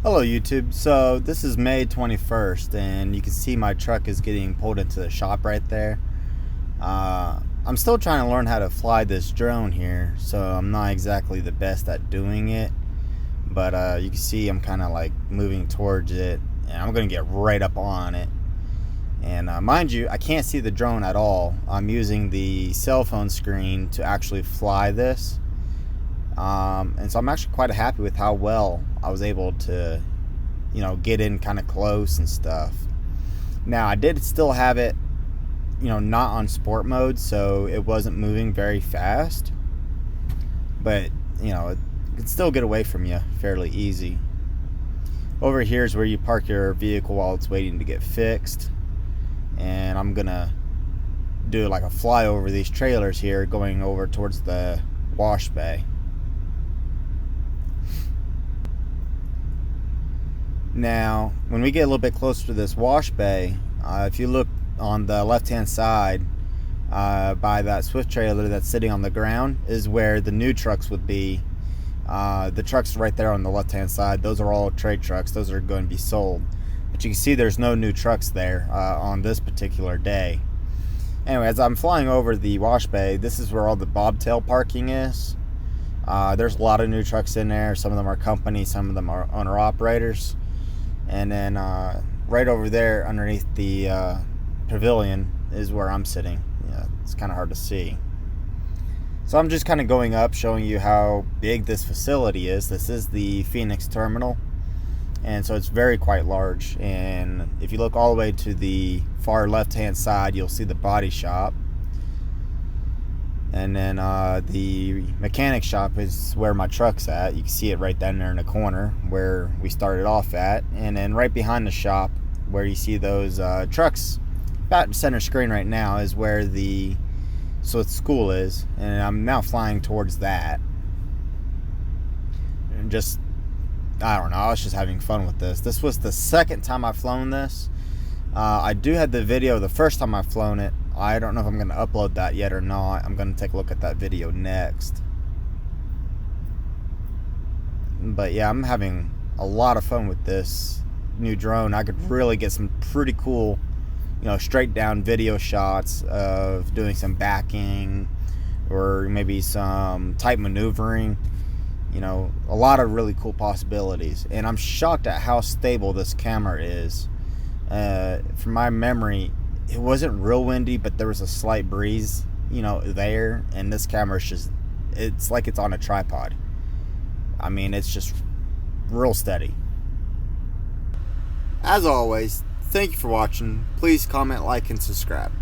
Hello YouTube. So this is May 21st and you can see my truck is getting pulled into the shop right there. I'm still trying to learn how to fly this drone here, so I'm not exactly the best at doing it, but you can see I'm kind of like moving towards it and I'm gonna get right up on it. And mind you, I can't see the drone at all. I'm using the cell phone screen to actually fly this. And so I'm actually quite happy with how well I was able to, get in kind of close and stuff. Now I did still have it, not on sport mode, so it wasn't moving very fast, but it can still get away from you fairly easy. Over here is where you park your vehicle while it's waiting to get fixed, and I'm gonna do like a fly over these trailers here going over towards the wash bay. Now, when we get a little bit closer to this wash bay, if you look on the left-hand side by that Swift trailer that's sitting on the ground is where the new trucks would be. The trucks right there on the left-hand side, those are all trade trucks. Those are going to be sold. But you can see there's no new trucks there on this particular day. Anyway, as I'm flying over the wash bay, this is where all the bobtail parking is. There's a lot of new trucks in there. Some of them are companies, some of them are owner-operators. And then right over there underneath the pavilion is where I'm sitting. It's kind of hard to see. So I'm just kind of going up, showing you how big this facility is. This is the Phoenix terminal, and so it's quite large. And if you look all the way to the far left-hand side, you'll see the body shop. And then the mechanic shop is where my truck's at. You can see it right down there in the corner where we started off at. And then right behind the shop where you see those trucks, about center screen right now, is where the school is. And I'm now flying towards that. And I don't know, I was just having fun with this. This was the second time I've flown this. I do have the video the first time I've flown it. I don't know if I'm going to upload that yet or not. I'm going to take a look at that video next. But yeah, I'm having a lot of fun with this new drone. I could really get some pretty cool, straight down video shots of doing some backing or maybe some tight maneuvering. A lot of really cool possibilities. And I'm shocked at how stable this camera is. From my memory, it wasn't real windy, but there was a slight breeze, there, and this camera is it's like it's on a tripod. I mean, it's just real steady. As always, thank you for watching. Please comment, like, and subscribe.